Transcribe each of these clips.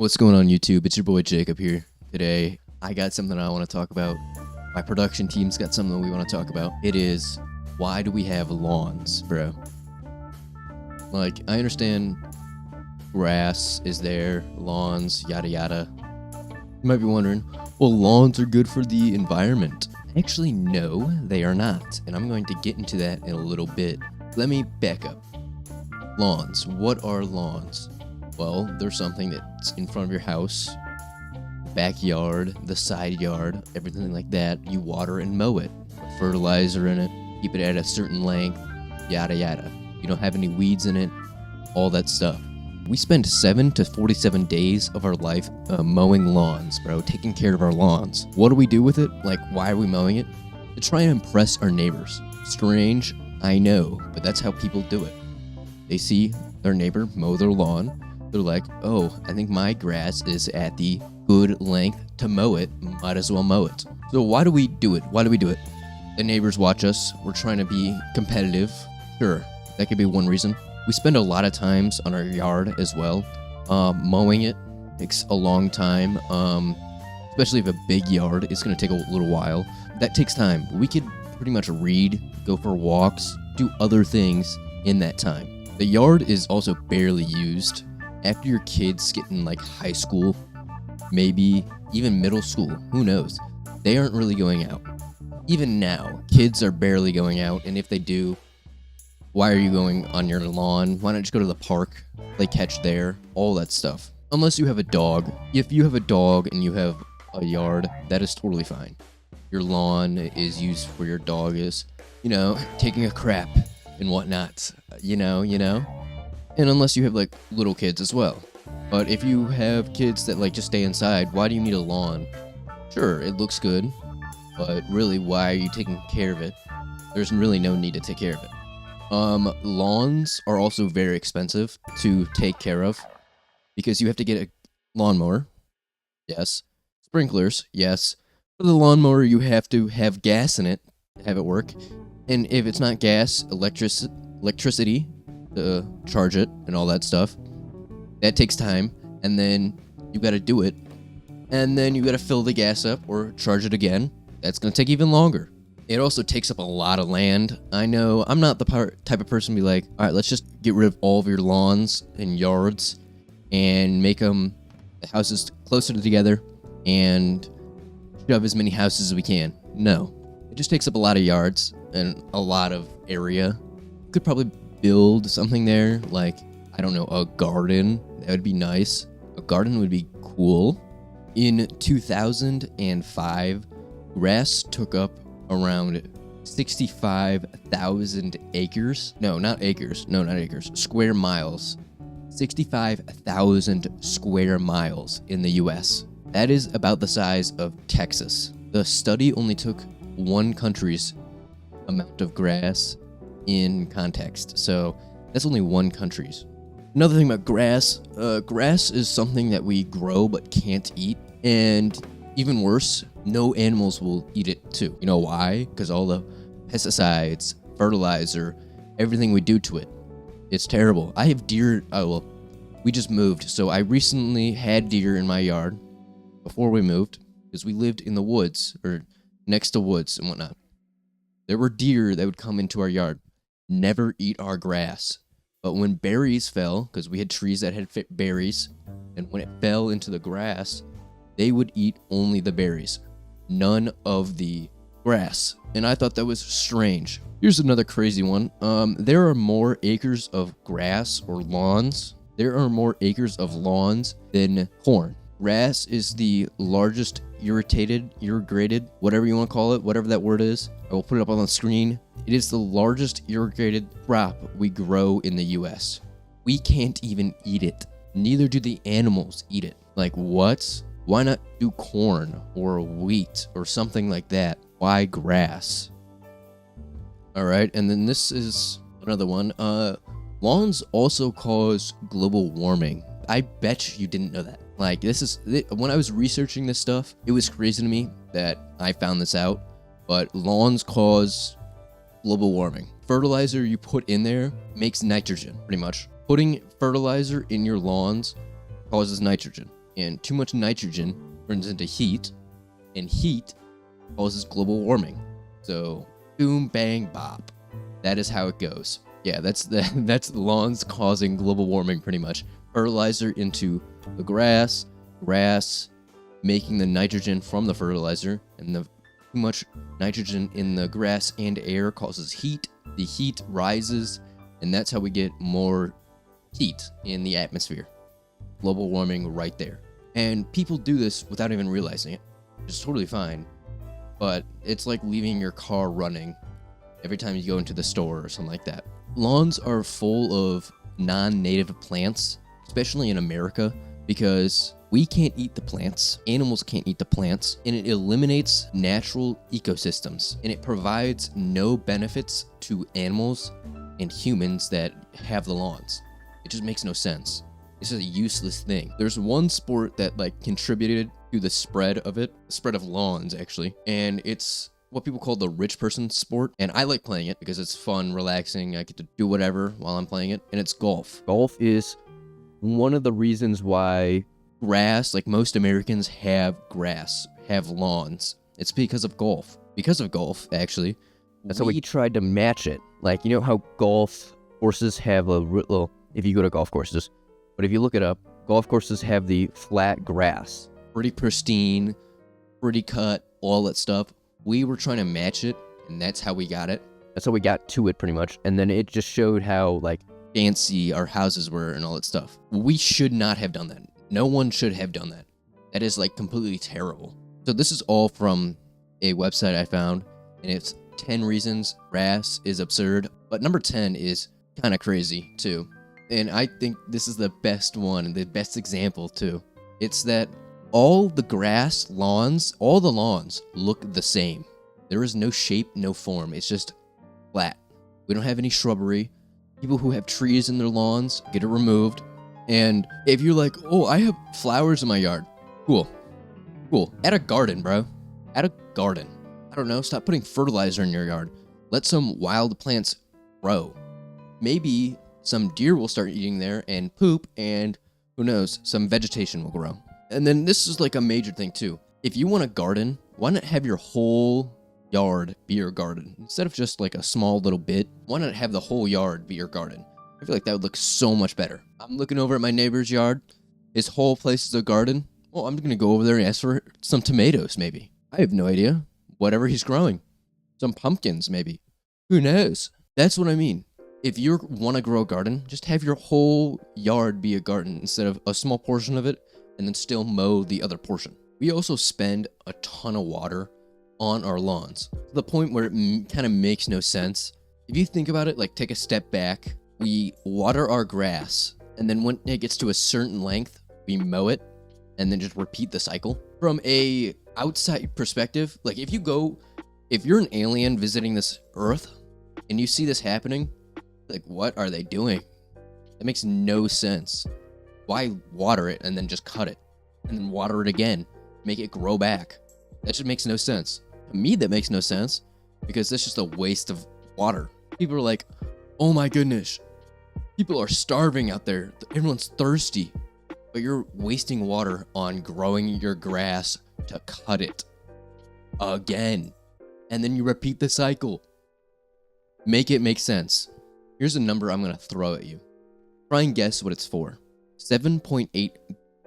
What's going on YouTube? It's your boy Jacob here. Today, I got something I want to talk about. My production team's got something we want to talk about. It is, why do we have lawns, bro? Like, I understand grass is there, lawns, yada yada. You might be wondering, well, lawns are good for the environment. Actually, no, they are not. And I'm going to get into that in a little bit. Let me back up. Lawns. What are lawns? Well, there's something that's in front of your house, backyard, the side yard, everything like that. You water and mow it, put fertilizer in it, keep it at a certain length, yada yada. You don't have any weeds in it, all that stuff. We spend 7 to 47 days of our life mowing lawns, bro, taking care of our lawns. What do we do with it? Like, why are we mowing it? To try and impress our neighbors. Strange, I know, but that's how people do it. They see their neighbor mow their lawn. They're like, oh, I think my grass is at the good length to mow it. Might as well mow it. So why do we do it? Why do we do it? The neighbors watch us. We're trying to be competitive. Sure, that could be one reason. We spend a lot of times on our yard as well. Mowing it takes a long time. Especially if a big yard, it's going to take a little while. That takes time. We could pretty much read, go for walks, do other things in that time. The yard is also barely used. After your kids get in like high school, maybe even middle school, who knows? They aren't really going out. Even now, kids are barely going out, and if they do, why are you going on your lawn? Why not just go to the park, play catch there, all that stuff. Unless you have a dog. If you have a dog and you have a yard, that is totally fine. Your lawn is used where your dog is, taking a crap and whatnot, you know. And unless you have like little kids as well. But if you have kids that like just stay inside, why do you need a lawn? Sure, it looks good, but really, why are you taking care of it? There's really no need to take care of it. Lawns are also very expensive to take care of because you have to get a lawnmower. Yes. Sprinklers. Yes. For the lawnmower, you have to have gas in it to have it work. And if it's not gas, electricity to charge it and all that stuff. That takes time, and then you gotta do it, and then you gotta fill the gas up or charge it again. That's gonna take even longer. It also takes up a lot of land. I know I'm not the type of person to be like, all right, let's just get rid of all of your lawns and yards and make the houses closer together and shove as many houses as we can. No, it just takes up a lot of yards and a lot of area. You could probably build something there, like, I don't know, a garden. That would be nice. A garden would be cool. In 2005, grass took up around 65,000 acres. No, not acres. No, not acres. Square miles. 65,000 square miles in the US. That is about the size of Texas. The study only took one country's amount of grass in context, so that's only one country's. Another thing about grass, grass is something that we grow but can't eat, and even worse, no animals will eat it too. You know why? Because all the pesticides, fertilizer, everything we do to it, it's terrible. I have deer. We just moved, so I recently had deer in my yard before we moved because we lived in the woods or next to woods and whatnot. There were deer that would come into our yard, never eat our grass. But when berries fell, because we had trees that had berries, and when it fell into the grass, they would eat only the berries, none of the grass. And I thought that was strange. Here's another crazy one. There are more acres of grass or lawns. There are more acres of lawns than corn. Grass is the largest irrigated, whatever you want to call it, whatever that word is. I will put it up on the screen. It is the largest irrigated crop we grow in the US. We can't even eat it. Neither do the animals eat it. Like, what? Why not do corn or wheat or something like that? Why grass? All right, and then this is another one. Lawns also cause global warming. I bet you didn't know that. Like, when I was researching this stuff, it was crazy to me that I found this out, but lawns cause global warming. Fertilizer you put in there makes nitrogen, pretty much. Putting fertilizer in your lawns causes nitrogen. and too much nitrogen turns into heat, and heat causes global warming. So boom, bang, bop. That is how it goes. Yeah, that's the lawns causing global warming pretty much. Fertilizer into the grass making the nitrogen from the fertilizer, and the too much nitrogen in the grass and air causes heat. The heat rises, and that's how we get more heat in the atmosphere. Global warming right there. And people do this without even realizing it. It's totally fine, but it's like leaving your car running every time you go into the store or something like that. Lawns are full of non-native plants, especially in America, because we can't eat the plants, animals can't eat the plants, and it eliminates natural ecosystems, and it provides no benefits to animals and humans that have the lawns. It just makes no sense. It's just a useless thing. There's one sport that contributed to the spread of lawns actually, and it's what people call the rich person sport, and I like playing it because it's fun, relaxing, I get to do whatever while I'm playing it, and it's golf. Golf is one of the reasons why grass, like most Americans have grass, have lawns. It's because of golf. Because of golf, actually. That's how we tried to match it. Like, you know how golf courses have a little, if you go to golf courses, but if you look it up, golf courses have the flat grass. Pretty pristine, pretty cut, all that stuff. We were trying to match it, and that's how we got it. That's how we got to it, pretty much. And then it just showed how, fancy our houses were and all that stuff. We should not have done that. No one should have done that. That is completely terrible. So this is all from a website I found, and it's 10 reasons grass is absurd. But number 10 is kind of crazy too. And I think this is the best one and the best example too. It's that all the all the lawns look the same. There is no shape, no form. It's just flat. We don't have any shrubbery. People who have trees in their lawns get it removed. And if you're like, oh, I have flowers in my yard. Cool. Add a garden, bro. Add a garden. I don't know, stop putting fertilizer in your yard. Let some wild plants grow. Maybe some deer will start eating there and poop, and who knows, some vegetation will grow. And then this is a major thing too. If you want a garden, why not have your whole yard be your garden? Instead of just a small little bit, why not have the whole yard be your garden? I feel like that would look so much better. I'm looking over at my neighbor's yard. His whole place is a garden. Well, I'm going to go over there and ask for some tomatoes, maybe. I have no idea. Whatever he's growing. Some pumpkins, maybe. Who knows? That's what I mean. If you want to grow a garden, just have your whole yard be a garden instead of a small portion of it and then still mow the other portion. We also spend a ton of water on our lawns to the point where it kind of makes no sense. If you think about it, take a step back. We water our grass, and then when it gets to a certain length, we mow it, and then just repeat the cycle. From a outside perspective, if you're an alien visiting this Earth, and you see this happening, what are they doing? That makes no sense. Why water it and then just cut it, and then water it again, make it grow back? That just makes no sense. To me, that makes no sense, because that's just a waste of water. People are like, oh my goodness, people are starving out there. Everyone's thirsty. But you're wasting water on growing your grass to cut it again. And then you repeat the cycle. Make it make sense. Here's a number I'm going to throw at you. Try and guess what it's for. 7.8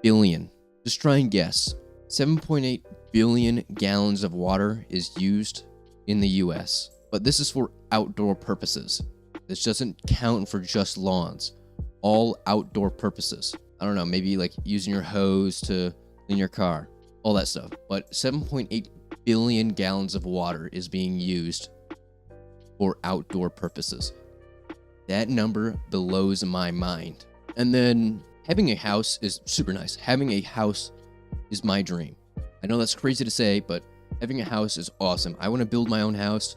billion. Just try and guess. 7.8 billion gallons of water is used in the US. But this is for outdoor purposes. This doesn't count for just lawns. All outdoor purposes. I don't know, maybe using your hose to clean your car. All that stuff. But 7.8 billion gallons of water is being used for outdoor purposes. That number blows my mind. And then having a house is super nice. Having a house is my dream. I know that's crazy to say, but having a house is awesome. I want to build my own house.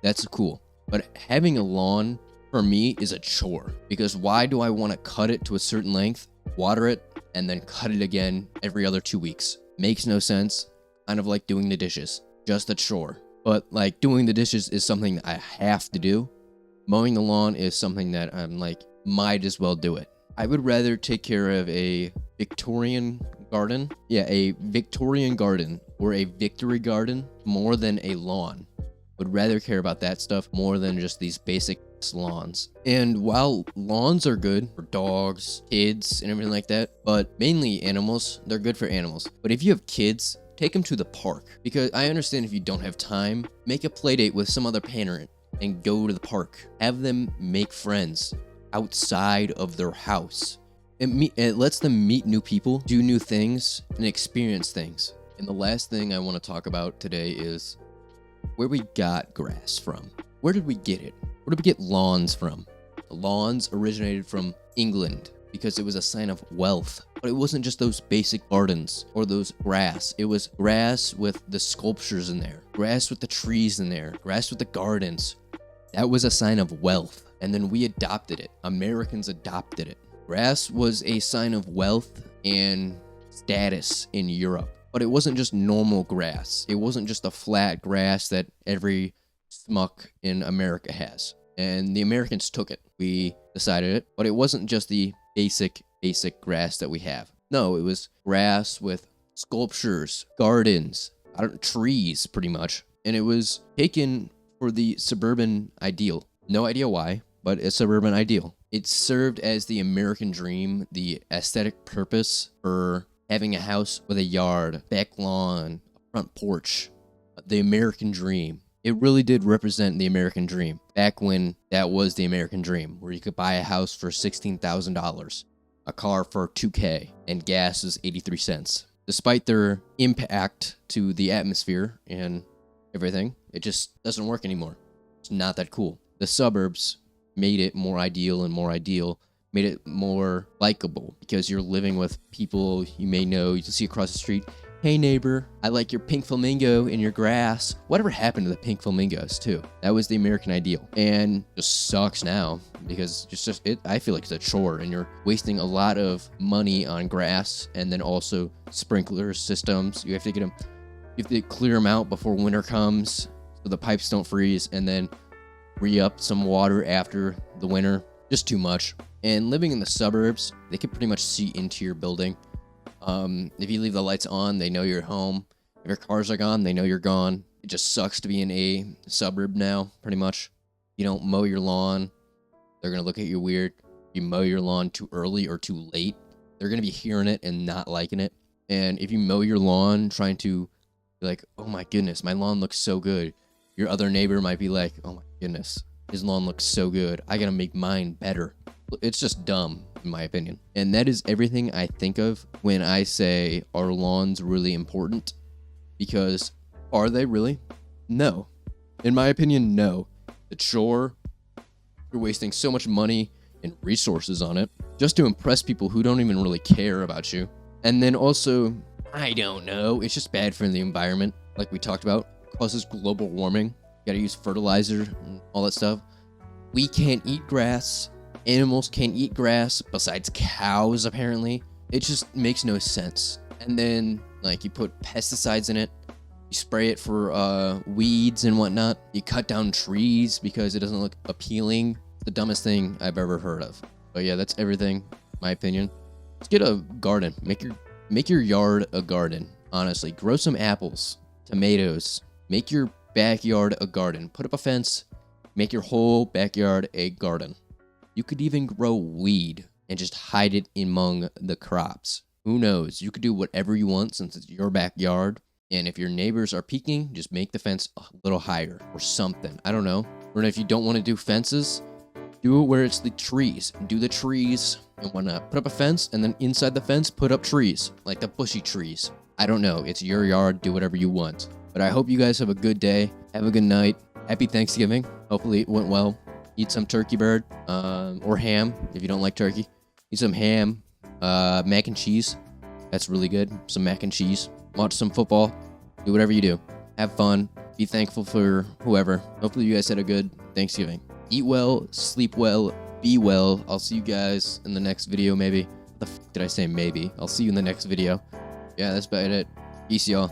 That's cool. But having a lawn, for me, is a chore. Because why do I want to cut it to a certain length, water it, and then cut it again every other 2 weeks? Makes no sense. Kind of like doing the dishes. Just a chore. But doing the dishes is something I have to do. Mowing the lawn is something that I'm might as well do it. I would rather take care of a Victorian garden, yeah, a Victorian garden or a victory garden more than a lawn. Would rather care about that stuff more than just these basic lawns. And while lawns are good for dogs, kids, and everything like that, but mainly animals, they're good for animals. But if you have kids, take them to the park. Because I understand if you don't have time, make a play date with some other parent and go to the park. Have them make friends outside of their house. It lets them meet new people, do new things, and experience things. And the last thing I want to talk about today is where we got grass from. Where did we get it? Where did we get lawns from? The lawns originated from England because it was a sign of wealth. But it wasn't just those basic gardens or those grass. It was grass with the sculptures in there, grass with the trees in there, grass with the gardens. That was a sign of wealth. And then we adopted it. Americans adopted it. Grass was a sign of wealth and status in Europe. But it wasn't just normal grass. It wasn't just a flat grass that every smuck in America has. And the Americans took it. We decided it. But it wasn't just the basic grass that we have. No, it was grass with sculptures, gardens, trees, pretty much. And it was taken for the suburban ideal. No idea why, but a suburban ideal. It served as the American dream, the aesthetic purpose for having a house with a yard, back lawn, a front porch, the American dream. It really did represent the American dream back when that was the American dream, where you could buy a house for $16,000, a car for $2,000, and gas is 83 cents. Despite their impact to the atmosphere and everything, it just doesn't work anymore. It's not that cool. The suburbs made it more ideal and more ideal, made it more likable because you're living with people you may know. You can see across the street, hey neighbor, I like your pink flamingo in your grass. Whatever happened to the pink flamingos too? That was the American ideal, and just sucks now because I feel like it's a chore and you're wasting a lot of money on grass, and then also sprinkler systems. You have to clear them out before winter comes so the pipes don't freeze, and then re-up some water after the winter. Just too much. And living in the suburbs, they can pretty much see into your building. If you leave the lights on, they know you're home. If your cars are gone, they know you're gone. It just sucks to be in a suburb now, pretty much. You don't mow your lawn, they're going to look at you weird. You mow your lawn too early or too late, they're going to be hearing it and not liking it. And if you mow your lawn trying to be like, oh my goodness, my lawn looks so good, your other neighbor might be like, oh my goodness, his lawn looks so good, I got to make mine better. It's just dumb, in my opinion. And that is everything I think of when I say, are lawns really important? Because are they really? No. In my opinion, no. The chore, you're wasting so much money and resources on it just to impress people who don't even really care about you. And then also, I don't know, it's just bad for the environment, like we talked about. It causes global warming. You gotta use fertilizer and all that stuff. We can't eat grass. Animals can't eat grass besides cows, apparently. It just makes no sense. And then, like, you put pesticides in it. You spray it for weeds and whatnot. You cut down trees because it doesn't look appealing. It's the dumbest thing I've ever heard of. But yeah, that's everything, my opinion. Let's get a garden. Make your yard a garden. Honestly, grow some apples, tomatoes. Make your backyard a garden. Put up a fence. Make your whole backyard a garden. You could even grow weed and just hide it among the crops. Who knows? You could do whatever you want since it's your backyard. And if your neighbors are peeking, just make the fence a little higher or something. I don't know. Or if you don't want to do fences, do it where it's the trees. Do the trees and whatnot. Put up a fence, and then inside the fence, put up trees, like the bushy trees. I don't know. It's your yard. Do whatever you want. But I hope you guys have a good day. Have a good night. Happy Thanksgiving. Hopefully it went well. Eat some turkey bird, or ham if you don't like turkey. Eat some ham, mac and cheese. That's really good. Some mac and cheese. Watch some football. Do whatever you do. Have fun. Be thankful for whoever. Hopefully you guys had a good Thanksgiving. Eat well, sleep well, be well. I'll see you guys in the next video, maybe. What the f*** did I say maybe? I'll see you in the next video. Yeah, that's about it. Peace, y'all.